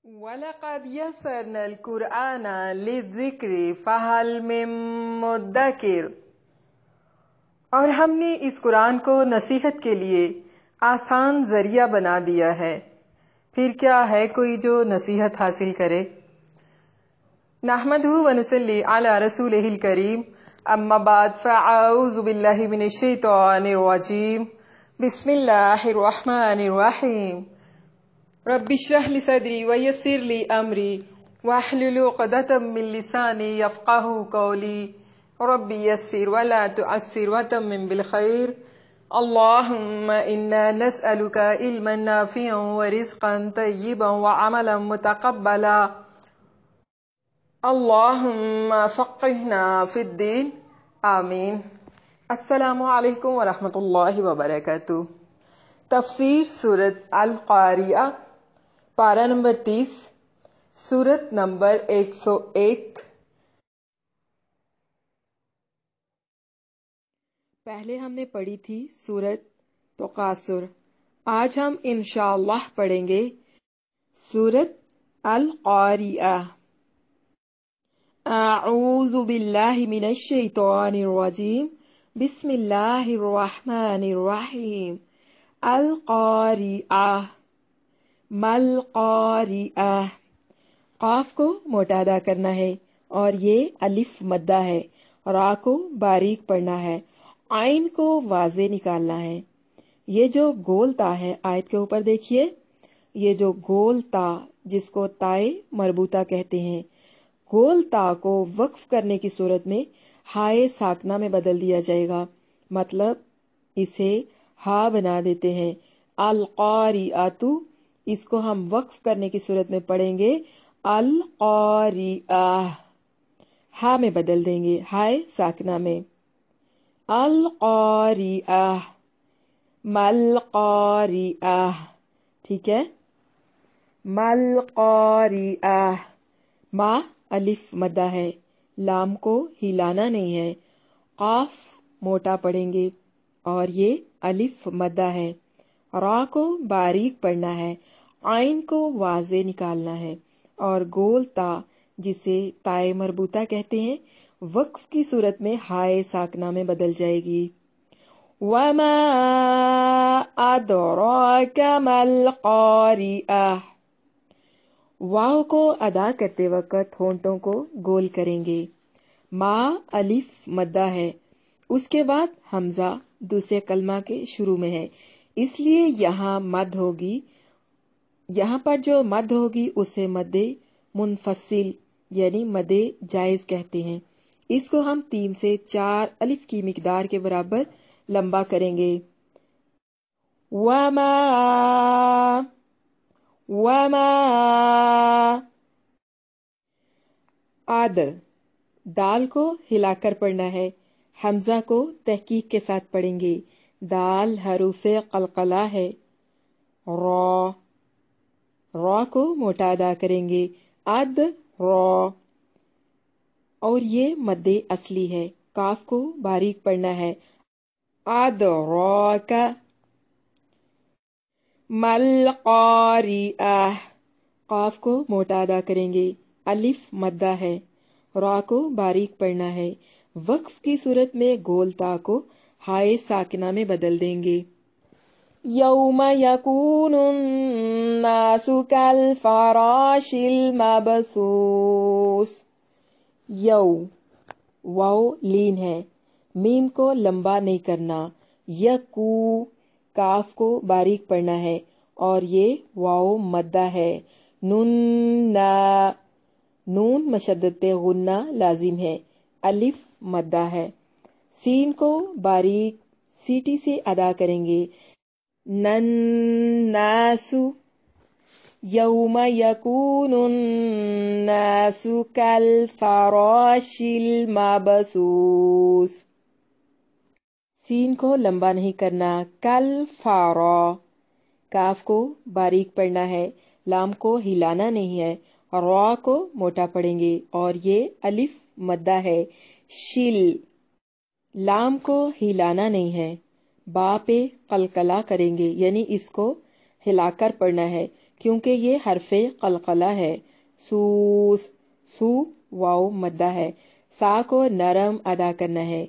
وَلَقَدْ يَسَّرْنَا الْقُرْآنَ لِلذِّكْرِ فَهَلْ مِن مُّدَّكِرٍ، اور ہم نے اس قرآن کو نصیحت کے لیے آسان ذریعہ بنا دیا ہے، پھر کیا ہے کوئی جو نصیحت حاصل کرے۔ نحمدہ ونصلی علی رسولہ الکریم، اما بعد فاعوذ باللہ من الشیطان الرجیم، بسم اللہ الرحمن الرحیم۔ رب اشرح لی صدری ویسر لی امری واحلل عقدۃ من لسانی یفقہوا قولی، رب یسر ولا تعسر وتمم بالخیر۔ اللہم انا نسألک علما نافعا ورزقا طیبا وعملا متقبلا، اللہم فقہنا فی الدین، آمین۔ السلام علیکم ورحمۃ اللہ وبرکاتہ۔ تفسیر سورۃ القاریہ، پارہ نمبر 30، سورت نمبر 101۔ پہلے ہم نے پڑھی تھی سورت تکاثر، آج ہم انشاءاللہ پڑھیں گے سورت القاریہ۔ اعوذ باللہ من الشیطان الرجیم، بسم اللہ الرحمن الرحیم۔ القاریہ، ملقاریہ، قاف کو موٹا ادا کرنا ہے اور یہ الف مدہ ہے، را کو باریک پڑھنا ہے، عین کو واضح نکالنا ہے۔ یہ جو گول تا ہے، آیت کے اوپر دیکھیے، یہ جو گول تا جس کو تائے مربوطہ کہتے ہیں، گول تا کو وقف کرنے کی صورت میں ہائے ساکنہ میں بدل دیا جائے گا، مطلب اسے ہا بنا دیتے ہیں۔ القاریۃ، اس کو ہم وقف کرنے کی صورت میں پڑھیں گے القاریہ، ہا میں بدل دیں گے، ہائے ساکنہ میں۔ القاریہ، ملقاریہ، ٹھیک ہے، ملقاریہ، ما الف مدہ ہے، لام کو ہلانا نہیں ہے، قاف موٹا پڑھیں گے اور یہ الف مدہ ہے، را کو باریک پڑھنا ہے، عین کو واضح نکالنا ہے، اور گول تا جسے تائے مربوطہ کہتے ہیں، وقف کی صورت میں ہائے ساکنہ میں بدل جائے گی۔ وَمَا أَدْرَاكَ مَا الْقَارِعَةُ، واو کو ادا کرتے وقت ہونٹوں کو گول کریں گے۔ ما الف مدہ ہے، اس کے بعد حمزہ دوسرے کلمہ کے شروع میں ہے، اس لیے یہاں مد ہوگی، یہاں پر جو مد ہوگی اسے مد منفصل یعنی مد جائز کہتے ہیں۔ اس کو ہم 3 سے 4 الف کی مقدار کے برابر لمبا کریں گے۔ وما آد، دال کو ہلا کر پڑھنا ہے، حمزہ کو تحقیق کے ساتھ پڑھیں گے، دال حروف قلقلہ ہے، را کو موٹا ادا کریں گے، اد را، اور یہ مد اصلی ہے، کاف کو باریک پڑھنا ہے، اد را کا۔ ملقاریہ، قاف کو موٹا ادا کریں گے، الف مدہ ہے، را کو باریک پڑھنا ہے، وقف کی صورت میں گول تا کو ہائے ساکنہ میں بدل دیں گے۔ یوم یکون الناس کالفراش المبثوث، یو، واو لین ہے، میم کو لمبا نہیں کرنا، یکو، کاف کو باریک پڑھنا ہے اور یہ واو مدہ ہے، نون مشدد غنہ لازم ہے، الف مدہ ہے، سین کو باریک سیٹی سے ادا کریں گے، نناس، یوم یکون الناس کالفراش المبثوث، سین کو لمبا نہیں کرنا، کالفارا، کاف کو باریک پڑھنا ہے، لام کو ہلانا نہیں ہے، را کو موٹا پڑھیں گے اور یہ الف مدہ ہے، شل، لام کو ہلانا نہیں ہے، با پہ قلقلہ کریں گے، یعنی اس کو ہلا کر پڑھنا ہے، کیونکہ یہ حرف قلقلہ ہے. سوس، سو واو مدہ ہے. سا کو نرم ادا کرنا ہے.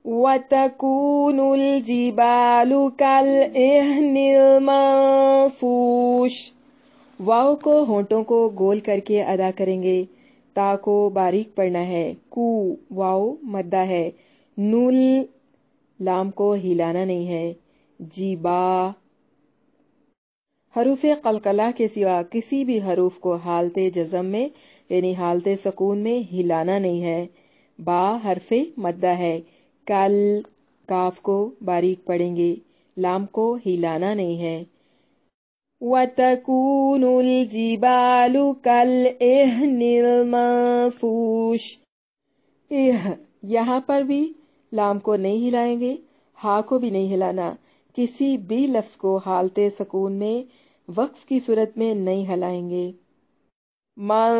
وَتَكُونُ الْجِبَالُ كَالْعِهْنِ الْمَنفُوشِ. واو کو ہونٹوں کو گول کر کے ادا کریں گے. تا کو باریک پڑھنا ہے. کو واو مدہ ہے. نول لام کو ہلانا نہیں ہے. جیبا. حروف قلقلہ کے سوا کسی بھی حروف کو حالت جزم میں یعنی حالت سکون میں ہلانا نہیں ہے. با حرف مدہ ہے. کل کاف کو باریک پڑھیں گے. لام کو ہلانا نہیں ہے. وَتَكُونُ الْجِبَالُ كَالْعِهْنِ الْمَنفُوشِ. یہاں پر بھی لام کو نہیں ہلائیں گے. ہا کو بھی نہیں ہلانا. کسی بھی لفظ کو حالت سکون میں وقف کی صورت میں نہیں ہلائیں گے. من،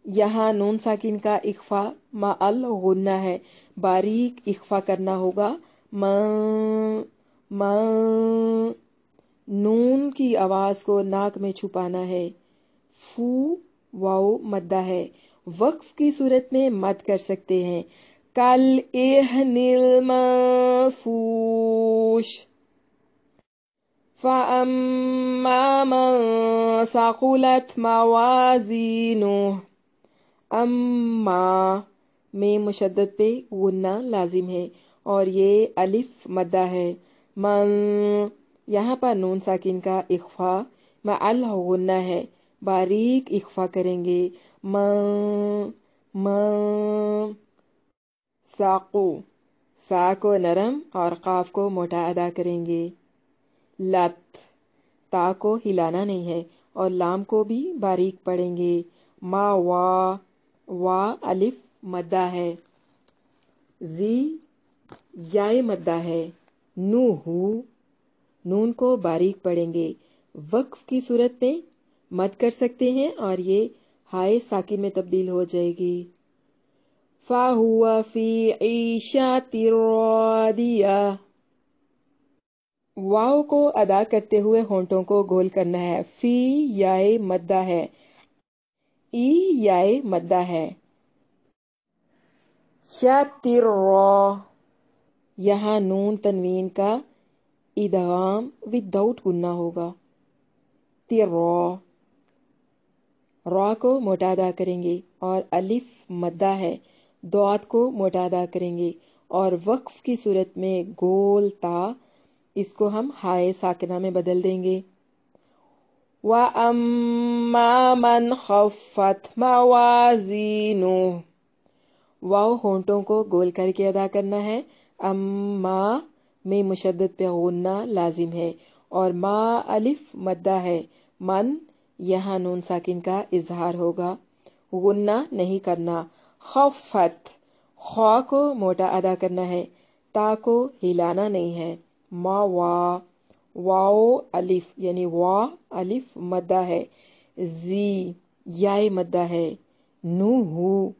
یہاں نون ساکن کا اخفا ما الغنہ ہے. باریک اخفا کرنا ہوگا. من، من. نون کی آواز کو ناک میں چھپانا ہے. فو واو مدہ ہے. وقف کی صورت میں مد کر سکتے ہیں. کل اہن المنفوش. فَأَمَّا مَن ثَقُلَتْ مَوَازِينُهُ. اما میں مشدد پہ غنہ لازم ہے اور یہ الف مدہ ہے. من، یہاں پر نون ساکن کا اخفا مع الغنہ ہے. باریک اخفا کریں گے. من، من. ساقو، سا کو نرم اور قاف کو موٹا ادا کریں گے. لت، تا کو ہلانا نہیں ہے اور لام کو بھی باریک پڑھیں گے. ما وا، وا الف مدہ ہے. زی یائے مدہ ہے. نو ہو، نون کو باریک پڑھیں گے. وقف کی صورت میں مد کر سکتے ہیں اور یہ ہائے ساکن میں تبدیل ہو جائے گی. فَهُوَ فِي عِيشَةٍ رَاضِيَةٍ. واو کو ادا کرتے ہوئے ہونٹوں کو گول کرنا ہے. فی یائے مدہ ہے. ای یائے مدہ ہے. شَطِرَ، یہاں نون تنوین کا ادغام وداؤٹ گنہ ہوگا. تِرَ، را کو موٹا ادا کریں گے اور الف مدہ ہے. دعات کو موٹا ادا کریں گے اور وقف کی صورت میں گول تا اس کو ہم ہائے ساکنہ میں بدل دیں گے. وَأَمَّا مَنْ خَفَّتْ مَوَازِينُهُ. واو ہونٹوں کو گول کر کے ادا کرنا ہے. اما میں مشدد پہ غنہ لازم ہے اور ما الف مدہ ہے. من، یہاں نون ساکن کا اظہار ہوگا. غنہ نہیں کرنا. خفت، خوا کو موٹا ادا کرنا ہے. تا کو ہلانا نہیں ہے. ما وا، واو الف یعنی وا الف مدہ ہے. زی یائے مدہ ہے. نو ہو،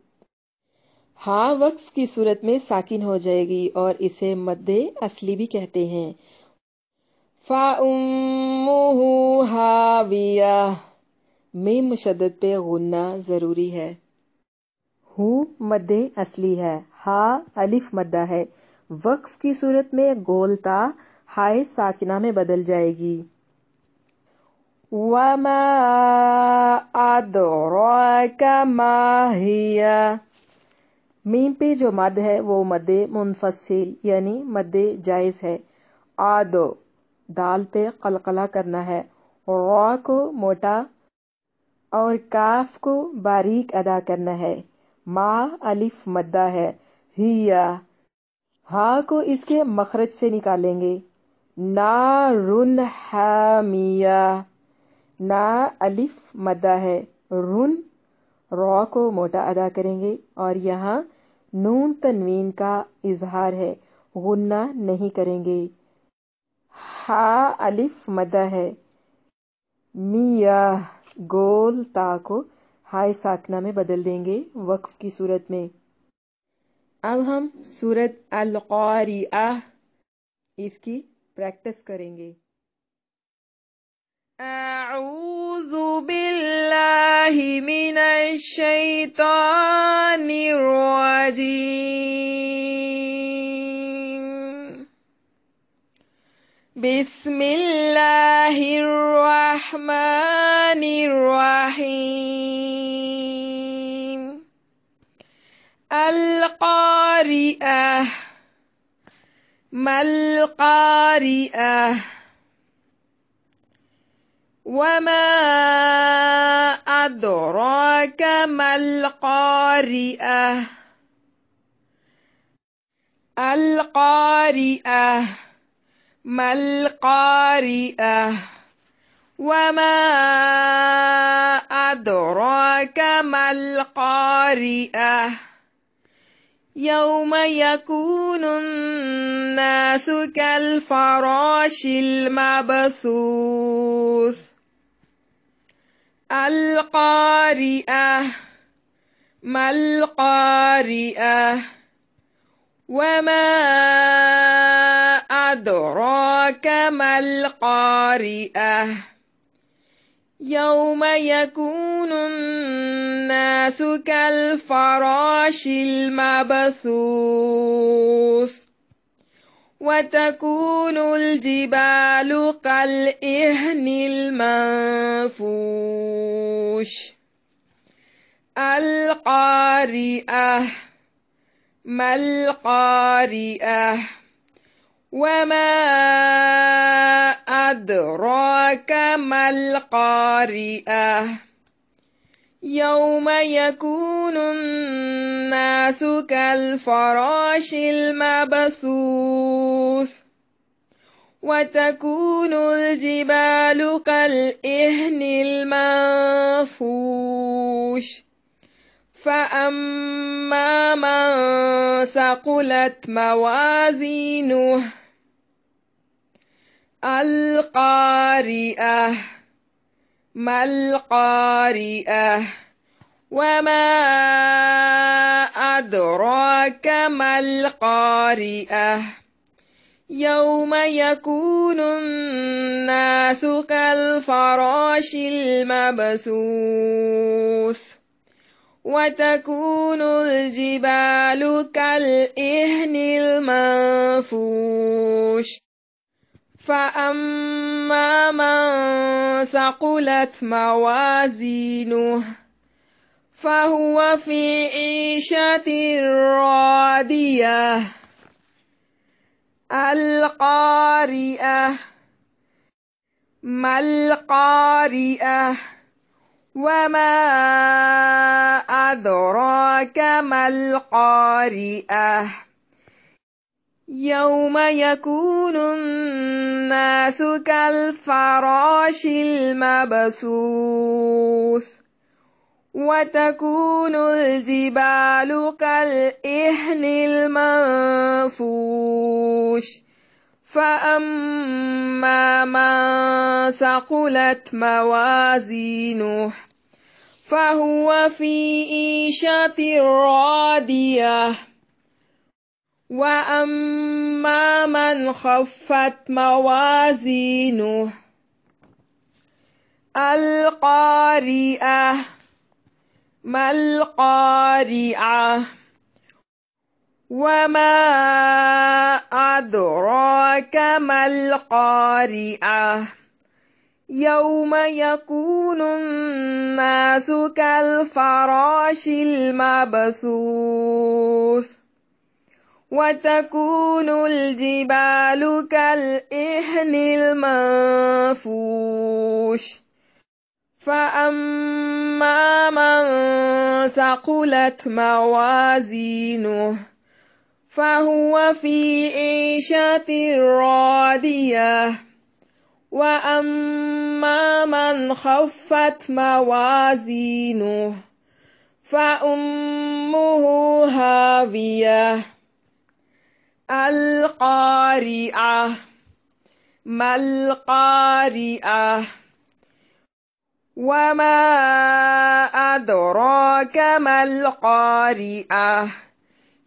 ہاں وقف کی صورت میں ساکن ہو جائے گی اور اسے مد اصلی بھی کہتے ہیں. فَأُمُّهُ ہاویہ، میں مشدد پہ غنہ ضروری ہے. ہو مد اصلی ہے. ہا الف مدہ ہے. وقف کی صورت میں گول تا ہائے ساکنہ میں بدل جائے گی. وَمَا أَدْرَاكَ مَا هِيَ. میم پہ جو مد ہے وہ مد منفصل یعنی مد جائز ہے. آدو، دال پہ قلقلہ کرنا ہے. را کو موٹا اور کاف کو باریک ادا کرنا ہے. ما الف مدہ ہے. ہیا، ہا کو اس کے مخرج سے نکالیں گے. نارن حامیہ، نا الف مدہ ہے. رن، را کو موٹا ادا کریں گے اور یہاں نون تنوین کا اظہار ہے. غنہ نہیں کریں گے. ہا الف مدہ ہے. میاہ، گول تا کو ہائے ساکنہ میں بدل دیں گے وقف کی صورت میں. اب ہم سورۃ القاریعہ اس کی پریکٹس کریں گے. أعوذ بالله من الشيطان الرجيم. بسم الله الرحمن الرحيم. القارئة. ما القارئة؟ وما أدراك ما القارئة؟ القارئة. ما القارئة؟ وما أدراك ما القارئة؟ يوم يكون الناس كالفراش المبثوث. القارئة. ما القارئة؟ وما أدراك ما القارئة؟ يوم يكون الناس كالفراش المبثوث. وتكون الجبال كالعهن المنفوش. القارئة. ما القارئة؟ وما أدراك ما القارئة؟ يوم يكون الناس كالفراش المبثوث. وتكون الجبال كالعهن المنفوش. فأما من ثقلت موازينه. القارئة. ما القارئة؟ وما أدراك ما القارئة؟ يوم يكون الناس كالفراش المبثوث. وتكون الجبال كالعهن المنفوش. فأما من ثقلت موازينه فهو في عيشة راضية. القارئة. ما القارئة؟ وما أدراك ما القارئة؟ يوم يكون الناس كالفراش المبثوث. وتكون الجبال كالعهن المنفوش. فأما من ثقلت موازينه فهو في عيشة راضية. وأما من خفت موازينه. القارئة. ما القارئة؟ وما أدراك ما القارئة؟ يوم يكون الناس كالفراش المبثوث. وتكون الجبال كالعهن المنفوش. فأما من ثقلت موازينه فهو في عيشة راضية. وأما من خفت موازينه فأمه هاوية. القارئة. ما القارئة؟ وما أدراك ما القارئة؟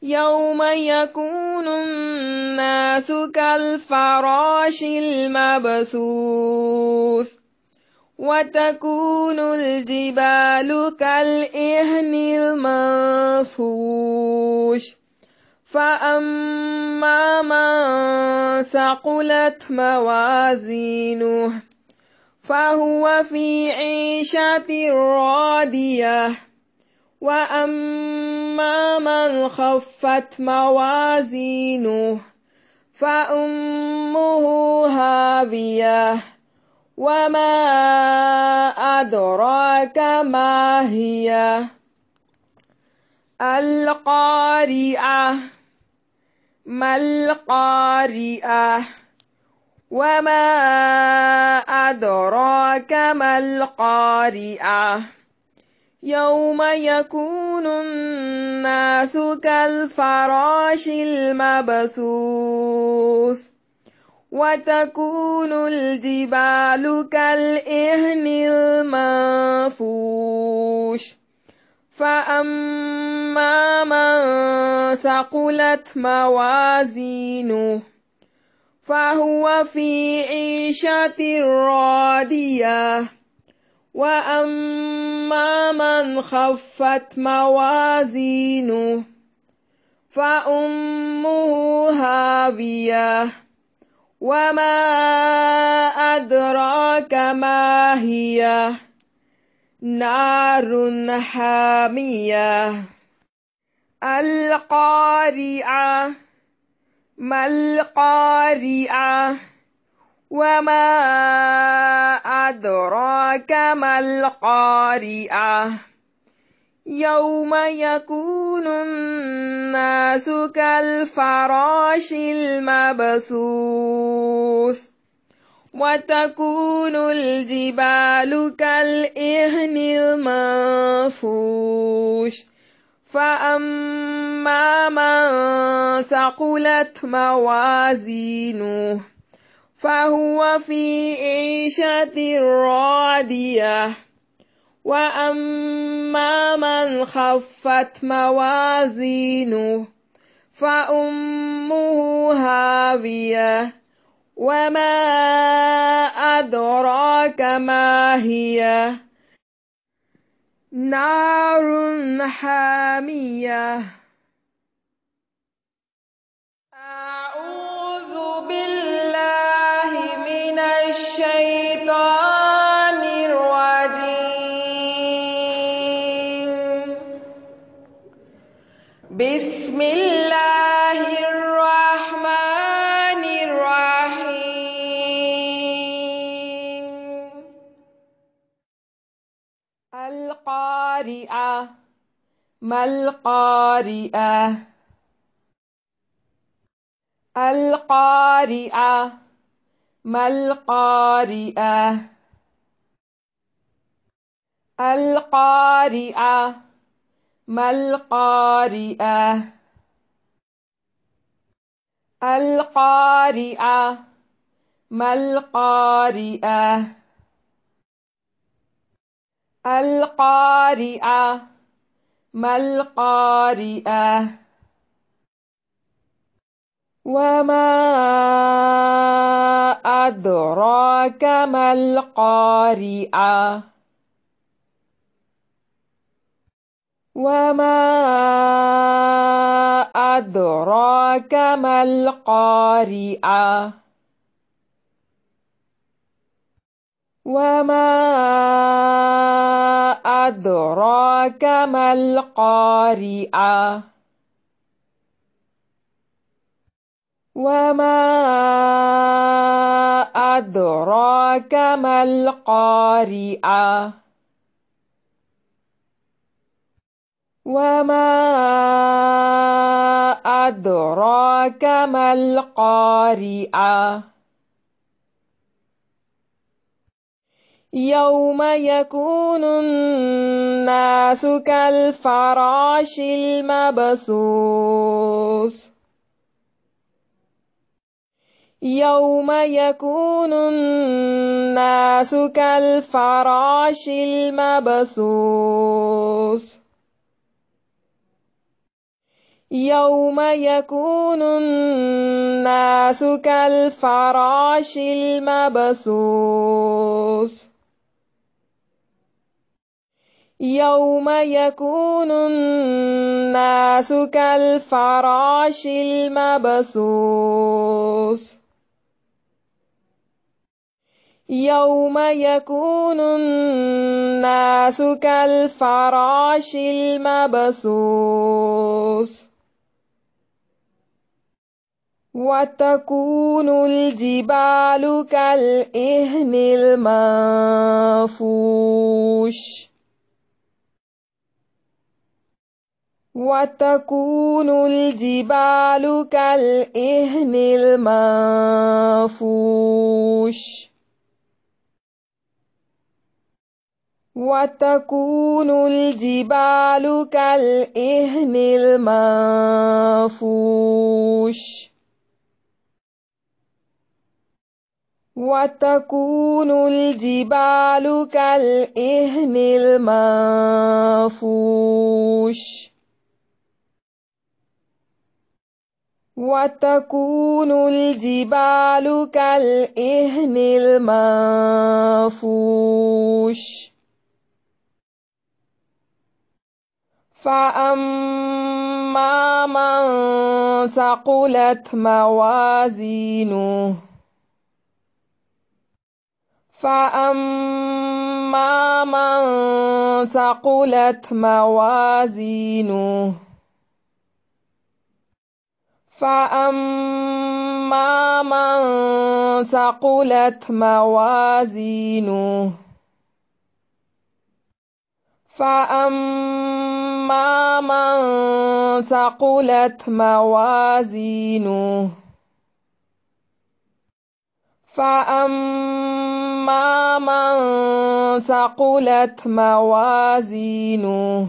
يوم يكون الناس كالفراش المبثوث. وتكون الجبال كالعهن المنفوش فأما من ثقلت موازينه فهو في عيشة راضية وأما من خفت موازينه فأمه هاوية وما أدراك ما هي القارعة ما القارعة وما أدراك ما القارعة يوم يكون الناس كالفراش المبثوث وتكون الجبال كالعهن المنفوش فأما من ثقلت موازينه فهو في عيشة راضية وأما من خفت موازينه فأمه هاوية وما أدراك ما هي نار حامية القارعة ما القارعة وما أدراك ما القارعة يوم يكون الناس كالفراش المبثوث وتكون الجبال كالعهن المنفوش فأما من ثقلت موازينه فهو في عيشة راضية وأما من خفت موازينه فأمه هاوية وما أدراك ما هي نار حامية أعوذ بالله من الشيطان الرجيم بسم الله الرحمن الرحيم القارعة ما القارعة القارعة ما القارعة القارعة ما القارعة القارعة ما القارعة القارعة ما القارعة وما أدراك ما القارعة وما أدراك ما القارعة وما أدراك ما القارعة وما أدراك ما القارعة وما أدراك ما القارعة يوم يكون الناس كالفراش المبثوث يوم يكون الناس كالفراش المبثوث يوم يكون الناس كالفراش المبثوث يوم يكون الناس كالفراش المبثوث يوم يكون الناس كالفراش المبثوث وتكون الجبال كالإهن المنفوش وتكون الجبال كالإهن المنفوش وتكون الجبال كالإهن المنفوش وتكون الجبال كالإهن المنفوش وتكون الجبال كالإهن المنفوش فأما من ثقلت موازينه فأما من ثقلت موازينه فأما من ثقلت موازينه فأما من ثقلت موازينه فأما من ثقلت موازينه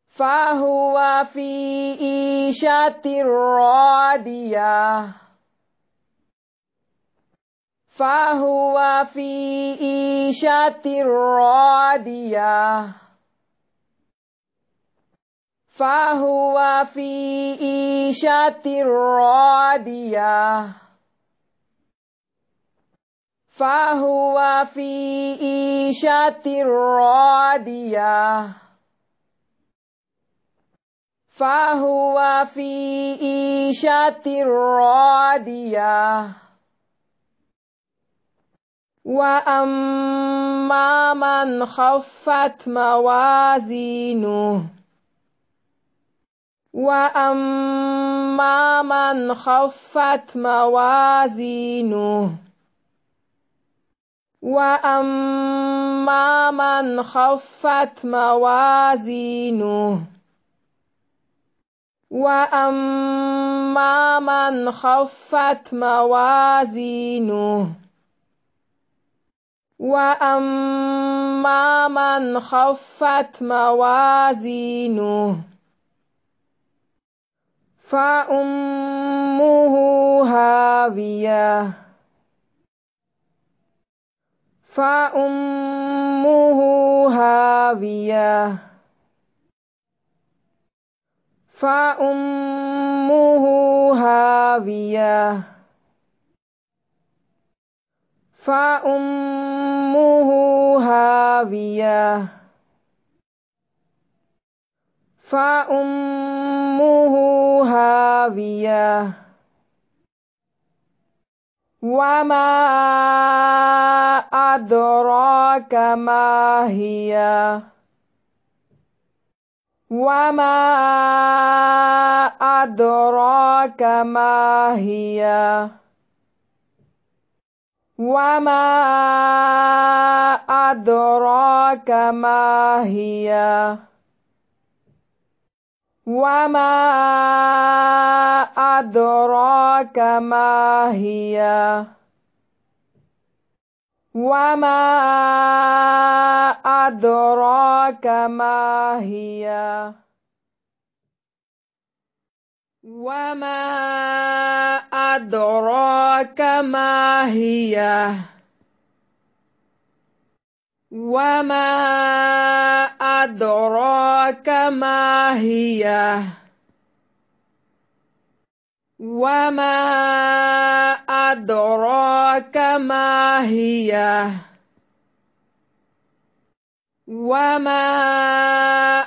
فهو في عيشة راضية فهو في عيشة راضية فهو في عيشة راضية فهو في عيشة راضية فهو في عيشة راضية وأما من خفت موازينه وأما من خفت موازينه وأما من خفت موازينه وأما من خفت موازينه وأما من خفت موازينه فأمه هاوية فأمه هاوية فأمه هاوية فأمه هاوية فأمه هاوية وما أدراك ما هي وما أدراك ما هي وما أدراك ما هي وما أدراك ما هي وما أدراك ما هي وما أدراك ما هي وما أدراك ما هي وما أدراك ما هي وما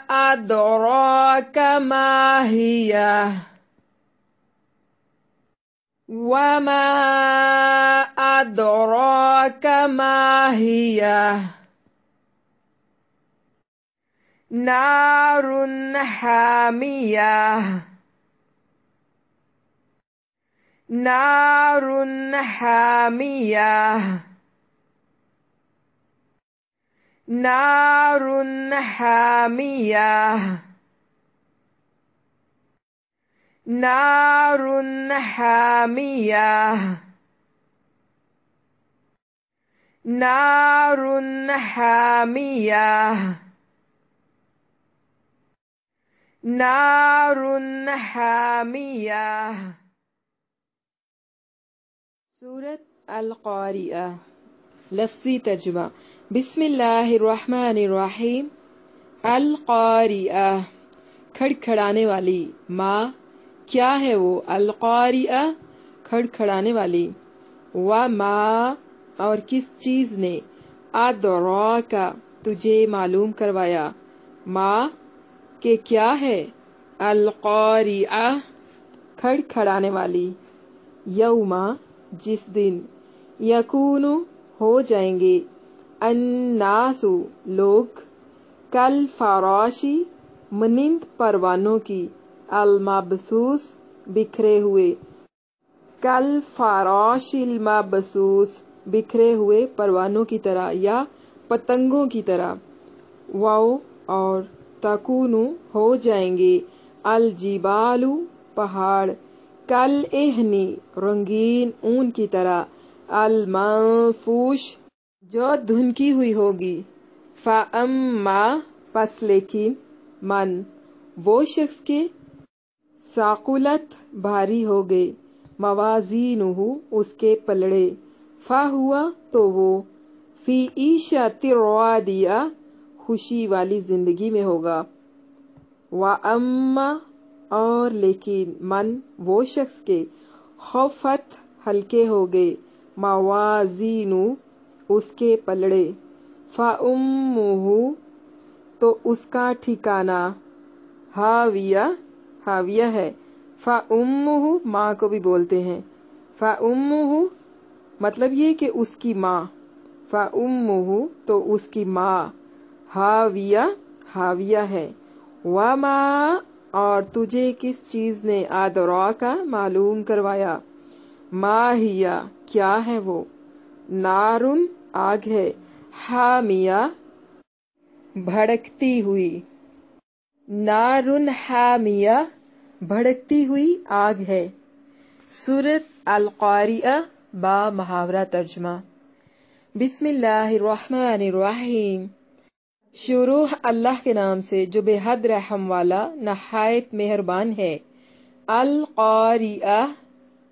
أدراك ما هي وما أدراك ما هي نار حامية نار حامية نار حامية نار حامية نار حامية نار حامية سورة القارئة لفظی ترجمہ بسم اللہ الرحمن الرحیم القارئہ کھڑکھڑانے والی ما کیا ہے وہ القارئہ کھڑکھڑانے والی وما اور کس چیز نے ادراک تجھے معلوم کروایا ما کہ کیا ہے القارئہ کھڑکھڑانے والی یوما جس دن یکون ہو جائیں گے الناس لوگ کل فراشی مانند پروانوں کی المبثوث بکھرے ہوئے کل فراش المبثوث بکھرے ہوئے پروانوں کی طرح یا پتنگوں کی طرح واو اور تکون ہو جائیں گے الجبال پہاڑ کل اہنی رنگین اون کی طرح المنفوش جو دھنکی ہوئی ہوگی فاما پس لیکن من وہ شخص کے ثقلت بھاری ہو گئے موازینہ اس کے پلڑے فہوا تو وہ فی عیشۃ راضیہ خوشی والی زندگی میں ہوگا واما اور لیکن من وہ شخص کے خفت ہلکے ہو گئے موازینہ اس کے پلڑے فامہ تو اس کا ٹھکانہ ہاویہ ہاویہ ہے فامہ ماں کو بھی بولتے ہیں فامہ مطلب یہ کہ اس کی ماں فامہ تو اس کی ماں ہاویہ ہاویہ ہے وما اور تجھے کس چیز نے ادراک معلوم کروایا ما ہیا کیا ہے وہ نارن آگ ہے حامیہ بھڑکتی ہوئی نارن حامیہ بھڑکتی ہوئی آگ ہے سورۃ القارئہ با محاورہ ترجمہ بسم اللہ الرحمن الرحیم شروع اللہ کے نام سے جو بے حد رحم والا نہایت مہربان ہے القارئہ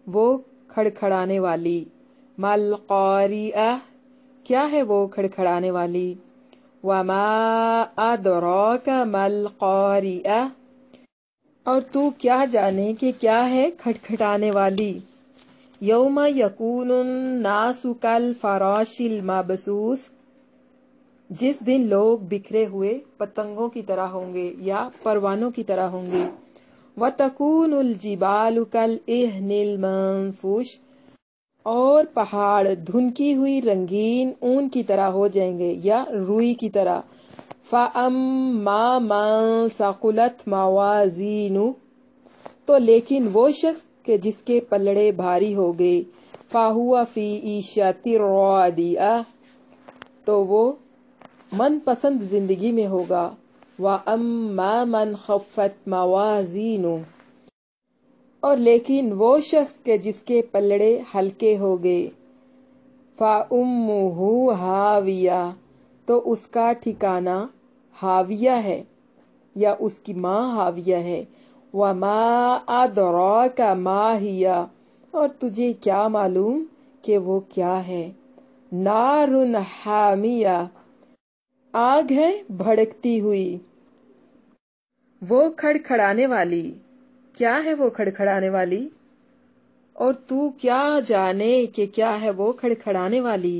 وہ کھڑکھڑانے والی مالقارئہ کیا ہے وہ کھڑکھڑانے والی وما ادراک مالقارئہ اور تو کیا جانے کہ کیا ہے کھٹکھٹانے والی یوم یکون الناس کالفراش المبثوث جس دن لوگ بکھرے ہوئے پتنگوں کی طرح ہوں گے یا پروانوں کی طرح ہوں گے وتکون الجبال کالعہن المنفوش اور پہاڑ دھنکی ہوئی رنگین اون کی طرح ہو جائیں گے یا روئی کی طرح فاما من ثقلت موازینہ تو لیکن وہ شخص کہ جس کے پلڑے بھاری ہو گئے فہو فی عیشۃ راضیہ تو وہ من پسند زندگی میں ہوگا واما من خفت موازینہ اور لیکن وہ شخص کہ جس کے پلڑے ہلکے ہو گئے فامہ ہاویہ تو اس کا ٹھکانہ ہاویہ ہے یا اس کی ماں ہاویہ ہے وما ادراک ما ہی اور تجھے کیا معلوم کہ وہ کیا ہے نار حامیہ آگ ہے بھڑکتی ہوئی وہ کھڑکھڑانے والی کیا ہے وہ کھڑکھڑانے والی اور تو کیا جانے کہ کیا ہے وہ کھڑکھڑانے والی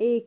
1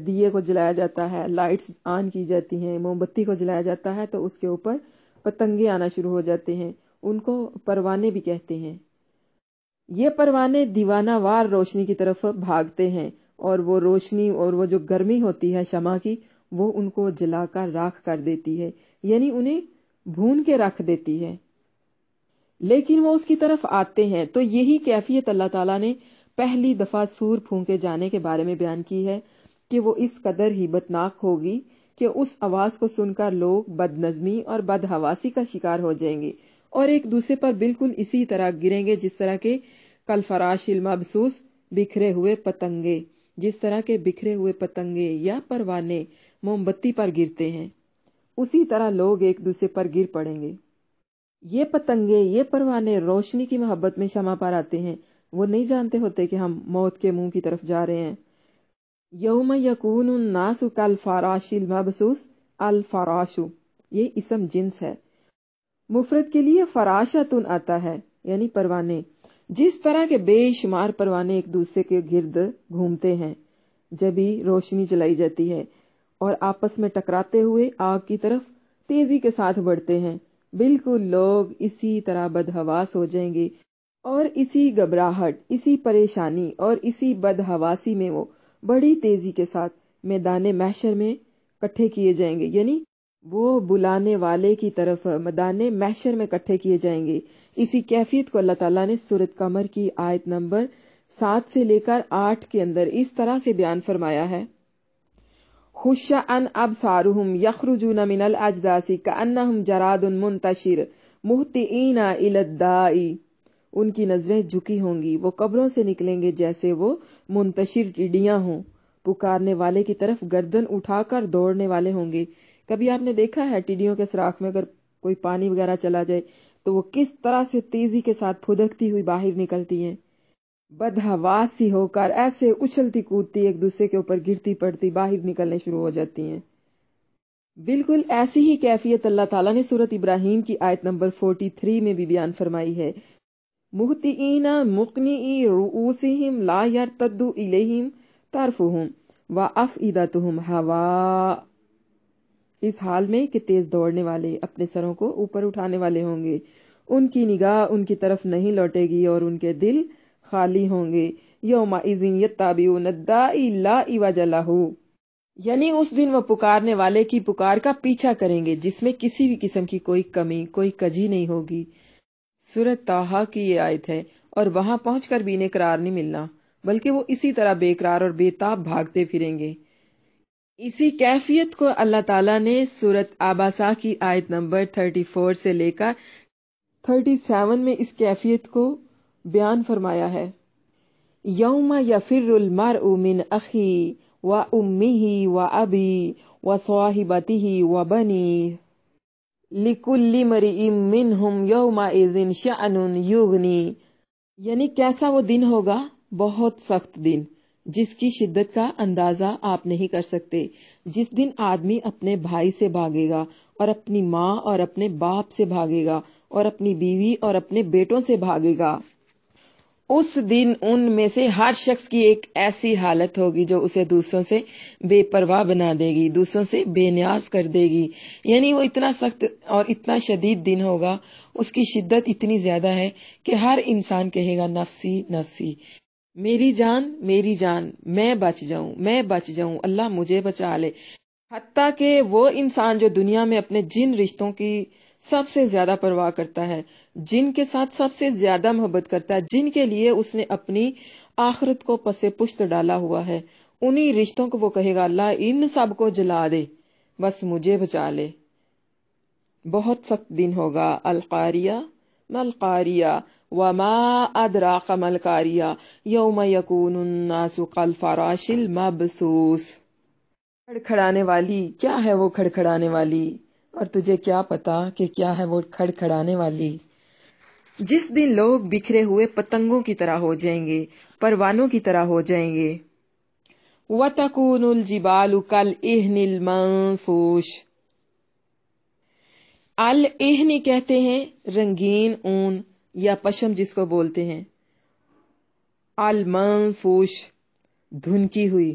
دیے کو جلایا جاتا ہے، لائٹس آن کی جاتی ہیں، موم بتی کو جلایا جاتا ہے تو اس کے اوپر پتنگے آنا شروع ہو جاتے ہیں، ان کو پروانے بھی کہتے ہیں۔ یہ پروانے دیوانہ وار روشنی کی طرف بھاگتے ہیں، اور وہ روشنی اور وہ جو گرمی ہوتی ہے شمع کی، وہ ان کو جلا کر راکھ کر دیتی ہے، یعنی انہیں بھون کے رکھ دیتی ہے، لیکن وہ اس کی طرف آتے ہیں۔ تو یہی کیفیت اللہ تعالیٰ نے پہلی دفعہ سور پھونکے جانے کے بارے میں بیان کی ہے کہ وہ اس قدر ہیبتناک ہوگی کہ اس آواز کو سن کر لوگ بد نظمی اور بد حواسی کا شکار ہو جائیں گے اور ایک دوسرے پر بالکل اسی طرح گریں گے جس طرح کے کل فراش المبسوس بکھرے ہوئے پتنگے، جس طرح کے بکھرے ہوئے پتنگے یا پروانے موم بتی پر گرتے ہیں، اسی طرح لوگ ایک دوسرے پر گر پڑیں گے۔ یہ پتنگے، یہ پروانے روشنی کی محبت میں شمع پر آتے ہیں، وہ نہیں جانتے ہوتے کہ ہم موت کے منہ کی طرف جا رہے ہیں۔ یوم یکون الناس کالفراش المبثوث، الفراش یہ اسم جنس ہے، مفرد کے لیے فراشتن آتا ہے یعنی پروانے۔ جس طرح کے بے شمار پروانے ایک دوسرے کے گرد گھومتے ہیں جب ہی روشنی جلائی جاتی ہے اور آپس میں ٹکراتے ہوئے آگ کی طرف تیزی کے ساتھ بڑھتے ہیں، بالکل لوگ اسی طرح بدحواس ہو جائیں گے اور اسی گھبراہٹ، اسی پریشانی اور اسی بدحواسی میں وہ بڑی تیزی کے ساتھ میدان محشر میں کٹھے کیے جائیں گے، یعنی وہ بلانے والے کی طرف میدان محشر میں کٹھے کیے جائیں گے۔ اسی کیفیت کو اللہ تعالیٰ نے سورۃ قمر کی آیت نمبر 7 سے لے کر 8 کے اندر اس طرح سے بیان فرمایا ہے: خشعن ابصارهم یخرجون من الاجداث کانہم جراد منتشر مہطعین الی الداء، ان کی نظریں جھکی ہوں گی، وہ قبروں سے نکلیں گے جیسے وہ منتشر ٹڈیاں ہوں، پکارنے والے کی طرف گردن اٹھا کر دوڑنے والے ہوں گے۔ کبھی آپ نے دیکھا ہے ٹڈیوں کے سراخ میں اگر کوئی پانی وغیرہ چلا جائے تو وہ کس طرح سے تیزی کے ساتھ پھدکتی ہوئی باہر نکلتی ہیں، بدحواسی ہو کر ایسے اچھلتی کودتی ایک دوسرے کے اوپر گرتی پڑتی باہر نکلنے شروع ہو جاتی ہیں۔ بالکل ایسی ہی کیفیت اللہ تعالیٰ نے سورۃ ابراہیم کی آیت نمبر 43 میں بھی بیان فرمائی ہے: مہطعین مقنعی رؤوسہم لا یرتد الیہم طرفہم وافئدتہم ہواء، اس حال میں کہ تیز دوڑنے والے اپنے سروں کو اوپر اٹھانے والے ہوں گے، ان کی نگاہ ان کی طرف نہیں لوٹے گی اور ان کے دل خالی ہوں گے۔ یومئذ یتبعون الداعی لا عوج لہ، یعنی اس دن وہ پکارنے والے کی پکار کا پیچھا کریں گے جس میں کسی بھی قسم کی کوئی کمی، کوئی کجی نہیں ہوگی۔ سورۃ طٰہٰ کی یہ آیت ہے، اور وہاں پہنچ کر بھی انہیں قرار نہیں ملنا بلکہ وہ اسی طرح بے قرار اور بے تاب بھاگتے پھریں گے۔ اسی کیفیت کو اللہ تعالیٰ نے سورۃ عبسہ کی آیت نمبر 34 سے لے کر 37 میں اس کیفیت کو بیان فرمایا ہے: یوم یفر المرء من اخیہ وامہ وابیہ وصاحبتہ وبنیہ لکل امرئ منہم یومئذ شأن یغنیہ، یعنی کیسا وہ دن ہوگا، بہت سخت دن جس کی شدت کا اندازہ آپ نہیں کر سکتے، جس دن آدمی اپنے بھائی سے بھاگے گا اور اپنی ماں اور اپنے باپ سے بھاگے گا اور اپنی بیوی اور اپنے بیٹوں سے بھاگے گا۔ اس دن ان میں سے ہر شخص کی ایک ایسی حالت ہوگی جو اسے دوسروں سے بے پرواہ بنا دے گی، دوسروں سے بے نیاز کر دے گی، یعنی وہ اتنا سخت اور اتنا شدید دن ہوگا، اس کی شدت اتنی زیادہ ہے کہ ہر انسان کہے گا نفسی نفسی، میری جان، میں بچ جاؤں، اللہ مجھے بچا لے۔ حتیٰ کہ وہ انسان جو دنیا میں اپنے جن رشتوں کی سب سے زیادہ پرواہ کرتا ہے، جن کے ساتھ سب سے زیادہ محبت کرتا ہے، جن کے لیے اس نے اپنی آخرت کو پس پشت ڈالا ہوا ہے، انہی رشتوں کو وہ کہے گا اللہ ان سب کو جلا دے، بس مجھے بچا لے۔ بہت سخت دن ہوگا۔ القاریہ ما القاریہ وما ادراک ما القاریہ یوم یکون الناس کالفراش المبثوث، کھڑکھڑانے والی، کیا ہے وہ کھڑکھڑانے والی، اور تجھے کیا پتا کہ کیا ہے وہ کھڑکھڑانے والی؟ جس دن لوگ بکھرے ہوئے پتنگوں کی طرح ہو جائیں گے، پروانوں کی طرح ہو جائیں گے۔ وَتَكُونُ الْجِبَالُ كَالْعِهْنِ الْمَنفُوشِ، العہن کہتے ہیں رنگین اون یا پشم جس کو بولتے ہیں، المنفوش دھنکی ہوئی،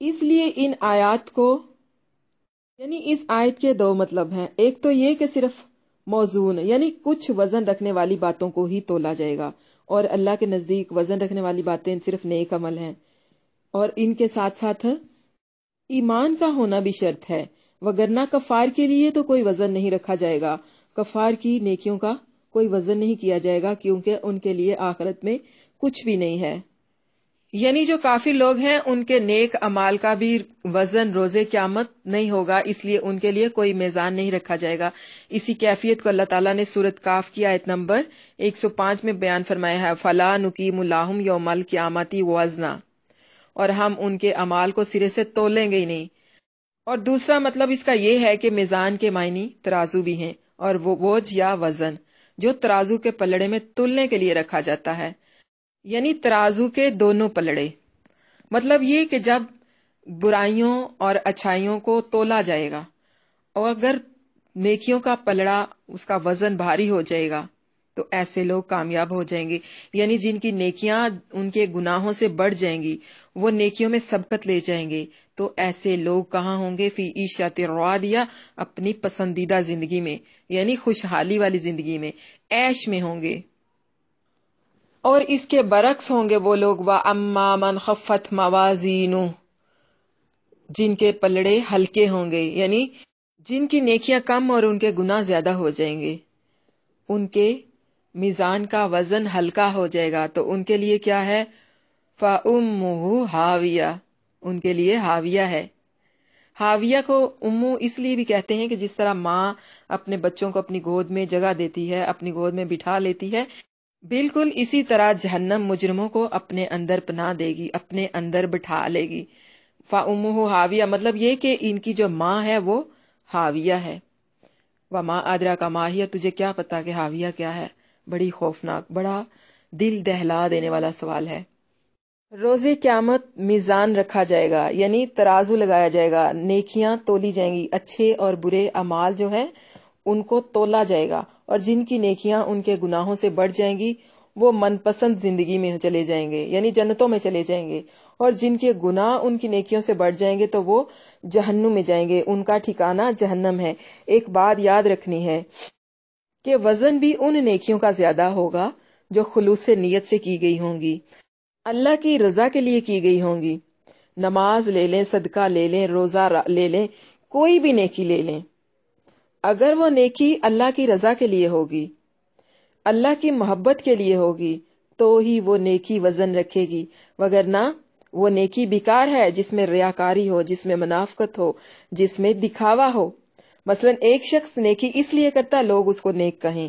اس لیے ان آیات کو یعنی اس آیت کے دو مطلب ہیں. ایک تو یہ کہ صرف موزون یعنی کچھ وزن رکھنے والی باتوں کو ہی تولا جائے گا، اور اللہ کے نزدیک وزن رکھنے والی باتیں صرف نیک عمل ہیں، اور ان کے ساتھ ساتھ ایمان کا ہونا بھی شرط ہے، وگرنہ کفار کے لیے تو کوئی وزن نہیں رکھا جائے گا، کفار کی نیکیوں کا کوئی وزن نہیں کیا جائے گا، کیونکہ ان کے لیے آخرت میں کچھ بھی نہیں ہے. یعنی جو کافر لوگ ہیں ان کے نیک اعمال کا بھی وزن روز قیامت نہیں ہوگا، اس لیے ان کے لیے کوئی میزان نہیں رکھا جائے گا. اسی کیفیت کو اللہ تعالیٰ نے سورۃ کاف کی آیت نمبر 105 میں بیان فرمایا ہے، فَلَا نُقِيمُ لَهُمْ يَوْمَ الْقِيَامَةِ وَزْنًا، اور ہم ان کے اعمال کو سرے سے تولیں گے ہی نہیں. اور دوسرا مطلب اس کا یہ ہے کہ میزان کے معنی ترازو بھی ہیں، اور وہ بوجھ یا وزن جو ترازو کے پلڑے میں تلنے کے لیے رکھا جاتا ہے، یعنی ترازو کے دونوں پلڑے. مطلب یہ کہ جب برائیوں اور اچھائیوں کو تولا جائے گا، اور اگر نیکیوں کا پلڑا اس کا وزن بھاری ہو جائے گا تو ایسے لوگ کامیاب ہو جائیں گے. یعنی جن کی نیکیاں ان کے گناہوں سے بڑھ جائیں گی، وہ نیکیوں میں سبقت لے جائیں گے، تو ایسے لوگ کہاں ہوں گے؟ فی عیشۃ راضیہ، اپنی پسندیدہ زندگی میں، یعنی خوشحالی والی زندگی میں، عیش میں ہوں گے. اور اس کے برعکس ہوں گے وہ لوگ وَأَمَّا مَنْ خَفَّتْ مَوَازِينُهُ، جن کے پلڑے ہلکے ہوں گے، یعنی جن کی نیکیاں کم اور ان کے گناہ زیادہ ہو جائیں گے، ان کے میزان کا وزن ہلکا ہو جائے گا، تو ان کے لیے کیا ہے؟ فَأُمُّهُ هَاوِيَةٌ، ان کے لیے ہاویہ ہے. ہاویہ کو امو اس لیے بھی کہتے ہیں کہ جس طرح ماں اپنے بچوں کو اپنی گود میں جگہ دیتی ہے، اپنی گود میں بٹھا لیتی ہے، بالکل اسی طرح جہنم مجرموں کو اپنے اندر پناہ دے گی، اپنے اندر بٹھا لے گی. فَأُمُّهُ هَاوِيَةٌ مطلب یہ کہ ان کی جو ماں ہے وہ ہاویہ ہے. وَمَا أَدْرَاكَ مَا هِيَ، تجھے کیا پتا کہ ہاویہ کیا ہے؟ بڑی خوفناک، بڑا دل دہلا دینے والا سوال ہے. روز قیامت میزان رکھا جائے گا، یعنی ترازو لگایا جائے گا، نیکیاں تولی جائیں گی، اچھے اور برے اعمال جو ہیں ان کو تولا جائے گا، اور جن کی نیکیاں ان کے گناہوں سے بڑھ جائیں گی وہ من پسند زندگی میں چلے جائیں گے، یعنی جنتوں میں چلے جائیں گے، اور جن کے گناہ ان کی نیکیوں سے بڑھ جائیں گے تو وہ جہنم میں جائیں گے، ان کا ٹھکانہ جہنم ہے. ایک بات یاد رکھنی ہے کہ وزن بھی ان نیکیوں کا زیادہ ہوگا جو خلوص نیت سے کی گئی ہوں گی، اللہ کی رضا کے لیے کی گئی ہوں گی. نماز لے لیں، صدقہ لے لیں، روزہ لے لیں، کوئی بھی نیکی لے لیں، اگر وہ نیکی اللہ کی رضا کے لیے ہوگی، اللہ کی محبت کے لیے ہوگی، تو ہی وہ نیکی وزن رکھے گی، وگرنہ وہ نیکی بیکار ہے جس میں ریاکاری ہو، جس میں منافقت ہو، جس میں دکھاوا ہو. مثلا ایک شخص نیکی اس لیے کرتا ہے لوگ اس کو نیک کہیں،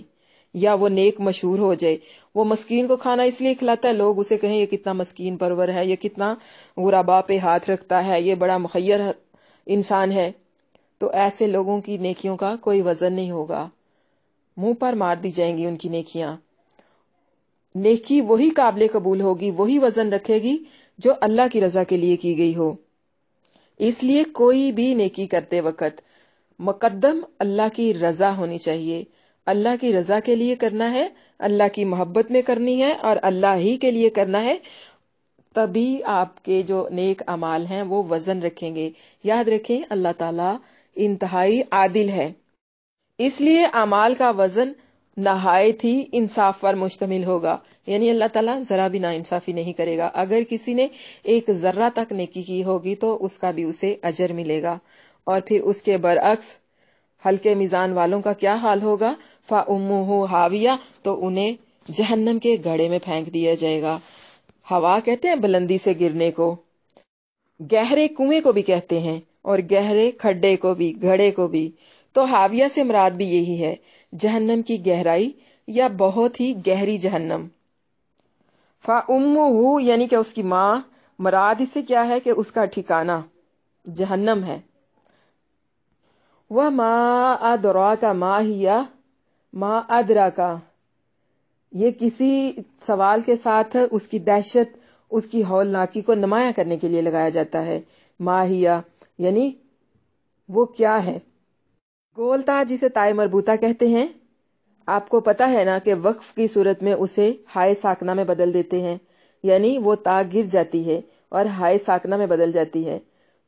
یا وہ نیک مشہور ہو جائے، وہ مسکین کو کھانا اس لیے کھلاتا ہے لوگ اسے کہیں یہ کتنا مسکین پرور ہے، یہ کتنا غربا پہ ہاتھ رکھتا ہے، یہ بڑا مخیر انسان ہے، تو ایسے لوگوں کی نیکیوں کا کوئی وزن نہیں ہوگا، منہ پر مار دی جائیں گی ان کی نیکیاں. نیکی وہی قابل قبول ہوگی، وہی وزن رکھے گی جو اللہ کی رضا کے لیے کی گئی ہو. اس لیے کوئی بھی نیکی کرتے وقت مقدم اللہ کی رضا ہونی چاہیے، اللہ کی رضا کے لیے کرنا ہے، اللہ کی محبت میں کرنی ہے، اور اللہ ہی کے لیے کرنا ہے، تبھی آپ کے جو نیک اعمال ہیں وہ وزن رکھیں گے. یاد رکھیں اللہ تعالیٰ انتہائی عادل ہے، اس لیے اعمال کا وزن نہایت ہی انصاف پر مشتمل ہوگا، یعنی اللہ تعالیٰ ذرا بھی ناانصافی نہیں کرے گا. اگر کسی نے ایک ذرہ تک نیکی کی ہوگی تو اس کا بھی اسے اجر ملے گا. اور پھر اس کے برعکس ہلکے میزان والوں کا کیا حال ہوگا؟ فَأُمُّهُ هَاوِيَةٌ، تو انہیں جہنم کے گڑھے میں پھینک دیا جائے گا. ہوا کہتے ہیں بلندی سے گرنے کو، گہرے کنویں کو بھی کہتے ہیں، اور گہرے کھڈے کو بھی، گھڑے کو بھی. تو ہاویہ سے مراد بھی یہی ہے، جہنم کی گہرائی یا بہت ہی گہری جہنم. فَأُمُّهُ یعنی کہ اس کی ماں، مراد اس سے کیا ہے کہ اس کا ٹھکانہ جہنم ہے. وَمَا أَدْرَاكَ مَا هِيَ، مَا أَدْرَاكَ یہ کسی سوال کے ساتھ اس کی دہشت، اس کی ہولناکی کو نمایاں کرنے کے لیے لگایا جاتا ہے. ما ہیا یعنی وہ کیا ہے. گولتا جسے تائے مربوطہ کہتے ہیں، آپ کو پتا ہے نا کہ وقف کی صورت میں اسے ہائے ساکنہ میں بدل دیتے ہیں، یعنی وہ تا گر جاتی ہے اور ہائے ساکنہ میں بدل جاتی ہے.